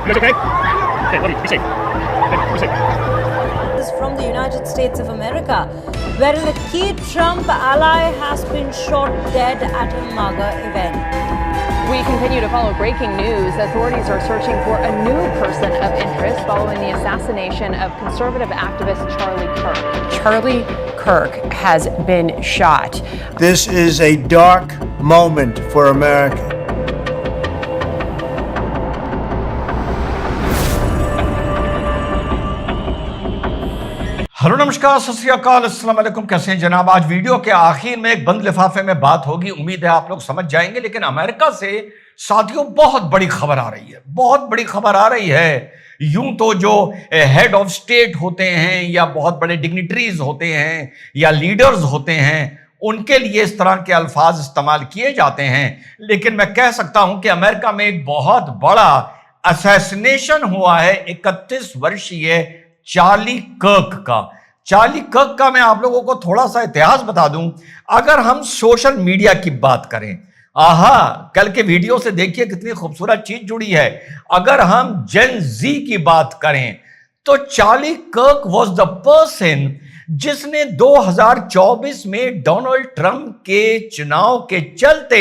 You guys okay? Okay, buddy, be safe. Okay, be safe. Is from the United States of America, wherein a key Trump ally has been shot dead at a MAGA event. We continue to follow breaking news. Authorities are searching for a new person of interest following the assassination of conservative activist Charlie Kirk. Charlie Kirk has been shot. This is a dark moment for America. Hello नमस्कार, सत श्री अकाल, अस्सलाम वालेकुम। कैसे हैं जनाब? आज video के आखिर में एक बंद लिफाफे में बात होगी, उम्मीद है आप लोग समझ जाएंगे। लेकिन अमेरिका से साथियों बहुत बड़ी खबर आ रही है, बहुत बड़ी खबर आ रही है। यूं तो जो हेड ऑफ स्टेट होते हैं या बहुत बड़े डिग्निटरीज होते हैं या लीडर्स होते हैं, उनके लिए इस तरह के अल्फाज इस्तेमाल किए जाते हैं। लेकिन मैं कह सकता हूं कि अमेरिका में एक बहुत बड़ा असैसिनेशन हुआ है 31 वर्षीय चार्ली कर्क का मैं आप लोगों को थोड़ा सा इतिहास बता दूं। अगर हम सोशल मीडिया की बात करें, कल के वीडियो से देखिए कितनी खूबसूरत चीज जुड़ी है। अगर हम जेन जी की बात करें तो चार्ली कर्क वॉज द पर्सन जिसने 2024 में डोनाल्ड ट्रंप के चुनाव के चलते,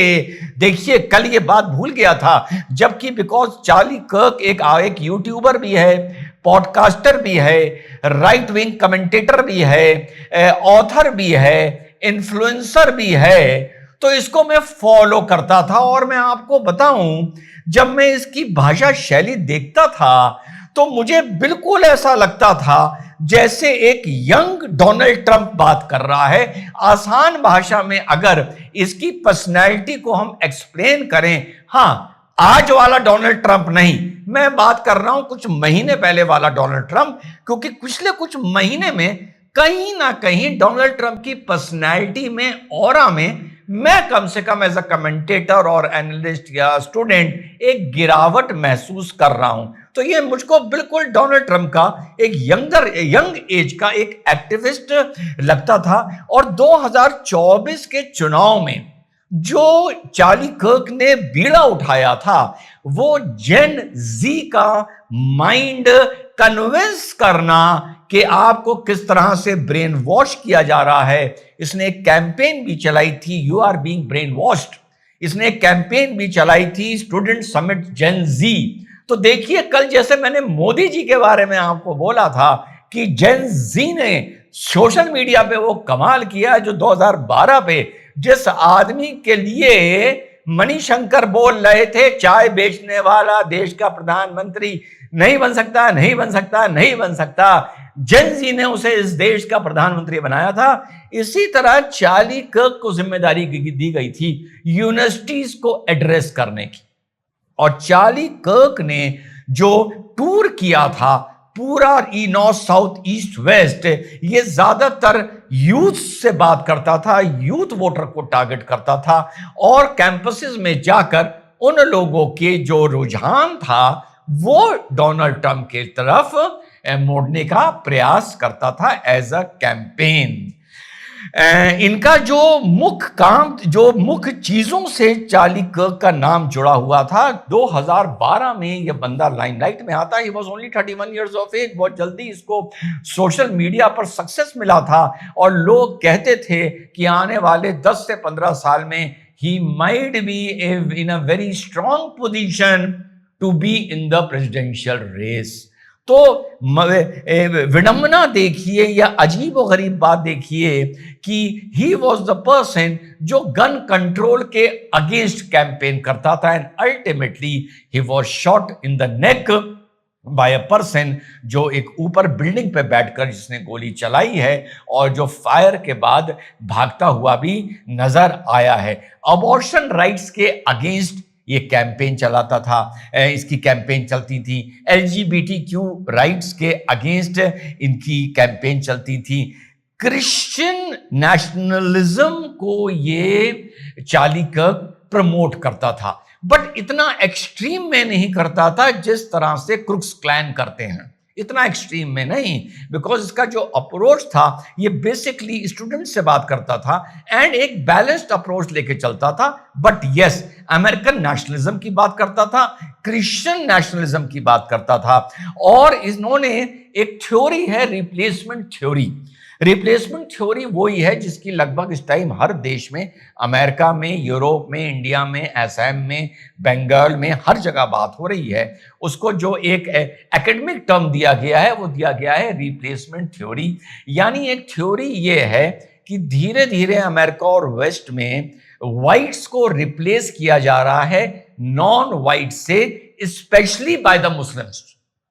देखिए कल ये बात भूल गया था, जबकि बिकॉज चार्ली कर्क एक यूट्यूबर भी है, पॉडकास्टर भी है, राइट विंग कमेंटेटर भी है, ऑथर भी है, इन्फ्लुएंसर भी है, तो इसको मैं फॉलो करता था। और मैं आपको बताऊं, जब मैं इसकी भाषा शैली देखता था तो मुझे बिल्कुल ऐसा लगता था जैसे एक यंग डोनाल्ड ट्रंप बात कर रहा है। आसान भाषा में अगर इसकी पर्सनैलिटी को हम एक्सप्लेन करें, आज वाला डोनाल्ड ट्रंप नहीं, मैं बात कर रहा हूं कुछ महीने पहले वाला डोनाल्ड ट्रंप, क्योंकि पिछले कुछ महीने में कहीं ना कहीं डोनाल्ड ट्रंप की पर्सनैलिटी में, ऑरा में, मैं कम से कम एज अ कमेंटेटर और एनालिस्ट या स्टूडेंट एक गिरावट महसूस कर रहा हूं। तो ये मुझको बिल्कुल डोनाल्ड ट्रंप का एक यंग एज का एक एक्टिविस्ट लगता था। और 2024 के चुनाव में जो चार्ली कर्क ने बीड़ा उठाया था, वो जेन जी का माइंड कन्विंस करना कि आपको किस तरह से ब्रेन वॉश किया जा रहा है। इसने एक कैंपेन भी चलाई थी, you are being brainwashed. इसने एक कैंपेन भी चलाई थी, स्टूडेंट समिट जेन जी। तो देखिए, कल जैसे मैंने मोदी जी के बारे में आपको बोला था कि जेन जी ने सोशल मीडिया पे वो कमाल किया जो 2012 पे जिस आदमी के लिए मणिशंकर बोल रहे थे चाय बेचने वाला देश का प्रधानमंत्री नहीं बन सकता, नहीं बन सकता, नहीं बन सकता, जेन जी ने उसे इस देश का प्रधानमंत्री बनाया था। इसी तरह चार्ली कर्क को जिम्मेदारी दी गई थी यूनिवर्सिटीज को एड्रेस करने की। और चार्ली कर्क ने जो टूर किया था पूरा नॉर्थ साउथ ईस्ट वेस्ट, ये ज्यादातर यूथ से बात करता था, यूथ वोटर को टारगेट करता था और कैंपसेस में जाकर उन लोगों के जो रुझान था वो डोनाल्ड ट्रंप के तरफ मोड़ने का प्रयास करता था एज अ कैंपेन। इनका जो मुख्य चीजों से चार्ली कर्क का नाम जुड़ा हुआ था, 2012 में यह बंदा लाइमलाइट में आता। He was only 31 years of age. बहुत जल्दी इसको सोशल मीडिया पर सक्सेस मिला था और लोग कहते थे कि आने वाले 10 से 15 साल में he might be in a very strong position to be in the presidential race. तो विडंबना देखिए या अजीब और गरीब बात देखिए कि ही वॉज द पर्सन जो गन कंट्रोल के अगेंस्ट कैंपेन करता था and ultimately he was shot in the neck by a person जो एक ऊपर बिल्डिंग पे बैठकर जिसने गोली चलाई है और जो फायर के बाद भागता हुआ भी नजर आया है। अबॉर्शन राइट्स के अगेंस्ट ये कैंपेन चलाता था, इसकी कैंपेन चलती थी। LGBTQ राइट्स के अगेंस्ट इनकी कैंपेन चलती थी। क्रिश्चियन नेशनलिज्म को ये चार्ली कर्क प्रमोट करता था, बट इतना एक्सट्रीम में नहीं करता था जिस तरह से क्रुक्स क्लैन करते हैं। इतना एक्सट्रीम में नहीं, बिकॉज इसका जो अप्रोच था ये बेसिकली स्टूडेंट से बात करता था एंड एक बैलेंस्ड अप्रोच लेके चलता था। बट यस, अमेरिकन नेशनलिज्म की बात करता था, क्रिश्चियन नेशनलिज्म की बात करता था। और इन्होंने एक थ्योरी है रिप्लेसमेंट थ्योरी। रिप्लेसमेंट थ्योरी वही है जिसकी लगभग इस टाइम हर देश में, अमेरिका में, यूरोप में, इंडिया में, असम में, बंगाल में, हर जगह बात हो रही है। उसको जो एक एकेडमिक टर्म दिया गया है वो दिया गया है रिप्लेसमेंट थ्योरी। यानी एक थ्योरी ये है कि धीरे धीरे अमेरिका और वेस्ट में व्हाइट्स को रिप्लेस किया जा रहा है नॉन व्हाइट से, स्पेशली बाय द मुस्लिम्स।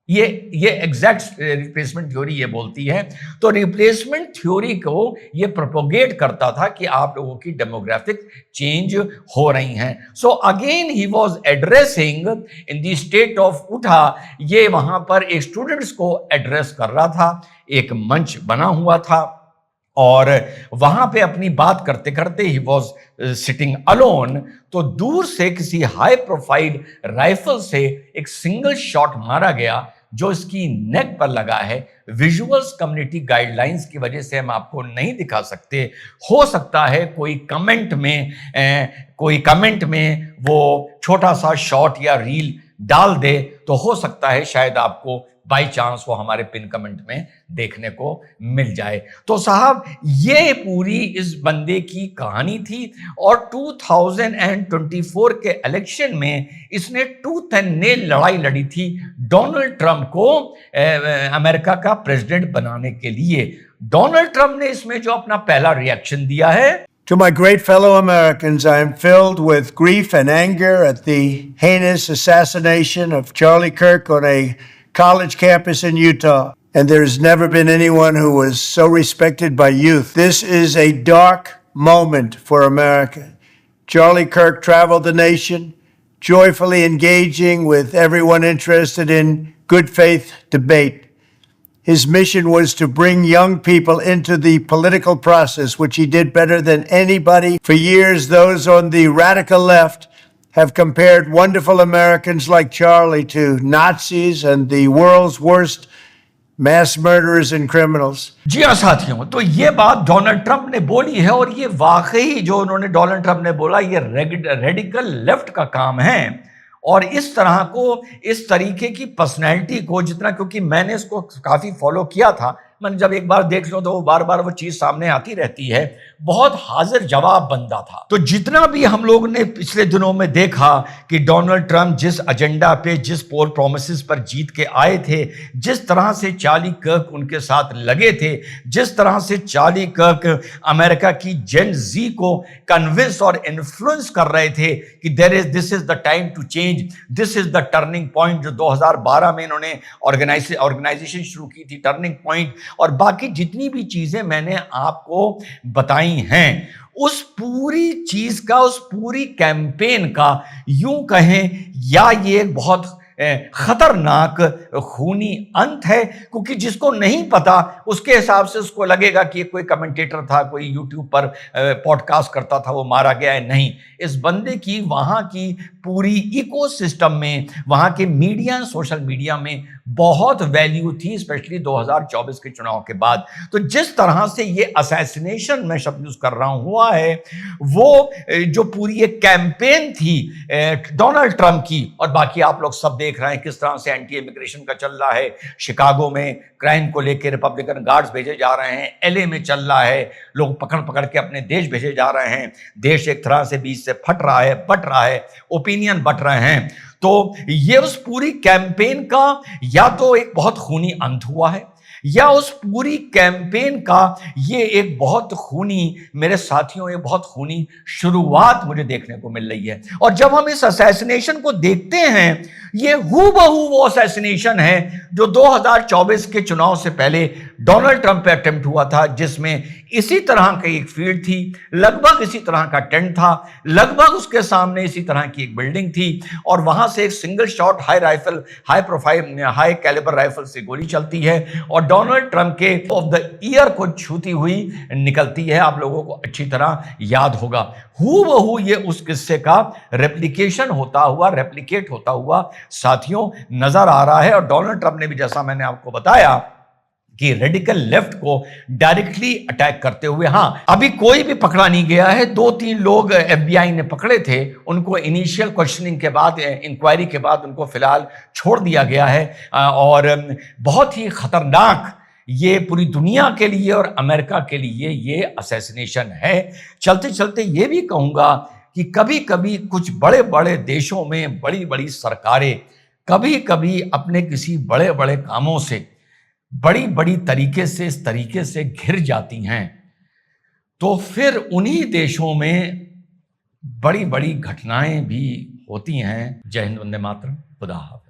ये एग्जैक्ट रिप्लेसमेंट थ्योरी ये बोलती है। तो रिप्लेसमेंट थ्योरी को ये प्रोपोगेट करता था कि आप लोगों की डेमोग्राफिक चेंज हो रही हैं। So again he was addressing in the state of उठा, ये वहां पर एक स्टूडेंट्स को एड्रेस कर रहा था, एक मंच बना हुआ था और वहां पे अपनी बात करते करते ही वॉज सिटिंग अलोन, तो दूर से किसी हाई प्रोफाइल राइफल से एक सिंगल शॉट मारा गया जो इसकी नेक पर लगा है। विजुअल्स कम्युनिटी गाइडलाइंस की वजह से हम आपको नहीं दिखा सकते। हो सकता है कोई कमेंट में वो छोटा सा शॉट या रील डाल दे, तो हो सकता है शायद आपको बाय चांस वो हमारे पिन कमेंट में देखने को मिल जाए। तो साहब ये पूरी इस बंदे की कहानी थी। और 2024 के इलेक्शन में इसने टूथ एंड नेल लड़ाई लड़ी थी डोनाल्ड ट्रंप को अमेरिका का प्रेसिडेंट बनाने के लिए। डोनाल्ड ट्रंप ने इसमें जो अपना पहला रिएक्शन दिया है, To my great fellow Americans, I am filled with grief and anger at the heinous assassination of Charlie Kirk on a college campus in Utah. And there has never been anyone who was so respected by youth. This is a dark moment for America. Charlie Kirk traveled the nation, joyfully engaging with everyone interested in good faith debate. His mission was to bring young people into the political process, which he did better than anybody. For years, those on the radical left have compared wonderful Americans like Charlie to Nazis and the world's worst mass murderers and criminals. जी हाँ साथियों, तो ये बात Donald Trump ने बोली है और ये वाकई जो उन्होंने डोनाल्ड ट्रंप ने बोला ये रेडिकल लेफ्ट का काम है। और इस तरह को, इस तरीके की पर्सनैलिटी को जितना, क्योंकि मैंने इसको काफी फॉलो किया था, मैंने जब एक बार देख लो तो बार बार वो चीज सामने आती रहती है। बहुत हाजिर जवाब बंदा था। तो जितना भी हम लोग ने पिछले दिनों में देखा कि डोनाल्ड ट्रंप जिस एजेंडा पे, जिस पोल प्रोमिसेस पर जीत के आए थे, जिस तरह से चार्ली कर्क उनके साथ लगे थे, जिस तरह से चार्ली कर्क अमेरिका की जेन जी को कन्विंस और इन्फ्लुएंस कर रहे थे कि this is the time to change, this is the turning point, जो 2012 में इन्होंने ऑर्गेनाइजेशन शुरू की थी, टर्निंग पॉइंट, और बाकी जितनी भी चीजें मैंने आपको बताई हैं, उस पूरी चीज का, उस पूरी कैंपेन का यूं कहें या ये एक बहुत खतरनाक खूनी अंत है। क्योंकि जिसको नहीं पता उसके हिसाब से उसको लगेगा कि कोई कमेंटेटर था, कोई यूट्यूब पर पॉडकास्ट करता था, वो मारा गया है। नहीं, इस बंदे की वहां की पूरी इकोसिस्टम में, वहां के मीडिया, सोशल मीडिया में बहुत वैल्यू थी, स्पेशली 2024 के चुनाव के बाद। तो जिस तरह से ये असैसिनेशन, मैं शब्द यूज कर रहा हूं, हुआ है, वो जो पूरी एक कैंपेन थी डोनाल्ड ट्रंप की, और बाकी आप लोग सब देख रहे हैं किस तरह से एंटी इमिग्रेशन का चल रहा है। शिकागो में क्राइम को लेकर रिपब्लिकन गार्ड्स भेजे जा रहे हैं, एलए में चल रहा है, लोग पकड़ पकड़ के अपने देश भेजे जा रहे हैं। देश एक तरह से बीच से फट रहा है, बट रहा है, ओपिनियन बट रहे हैं। तो ये उस पूरी कैंपेन का या तो एक बहुत खूनी अंत हुआ है, या उस पूरी कैंपेन का ये एक बहुत खूनी, मेरे साथियों, ये बहुत खूनी शुरुआत मुझे देखने को मिल रही है। और जब हम इस असैसिनेशन को देखते हैं, ये हूबहू वो असैसिनेशन है जो 2024 के चुनाव से पहले डोनाल्ड ट्रंप पे अटेम्प्ट हुआ था, जिसमें इसी तरह की एक फील्ड थी, लगभग इसी तरह का टेंट था, लगभग उसके सामने इसी तरह की एक बिल्डिंग थी, और वहां से एक single shot high calibre rifle से गोली चलती है और डोनाल्ड ट्रंप के ऑफ द ईयर को छूती हुई निकलती है। आप लोगों को अच्छी तरह याद होगा, हूबहू ये उस किस्से का रेप्लिकेट होता हुआ साथियों नजर आ रहा है। और डोनाल्ड ट्रंप ने भी, जैसा मैंने आपको बताया, कि रेडिकल लेफ्ट को डायरेक्टली अटैक करते हुए, हां अभी कोई भी पकड़ा नहीं गया है। 2-3 लोग FBI ने पकड़े थे, उनको इनिशियल क्वेश्चनिंग के बाद, इंक्वायरी के बाद उनको फिलहाल छोड़ दिया गया है। और बहुत ही खतरनाक ये पूरी दुनिया के लिए और अमेरिका के लिए ये असैसिनेशन है। चलते चलते ये भी कहूंगा कि कभी कभी कुछ बड़े बड़े देशों में बड़ी बड़ी सरकारें कभी कभी अपने किसी बड़े बड़े कामों से बड़ी बड़ी तरीके से इस तरीके से घिर जाती हैं, तो फिर उन्हीं देशों में बड़ी बड़ी घटनाएं भी होती हैं। जय हिंद, वंदे मातरम, खुदा हाफिज़।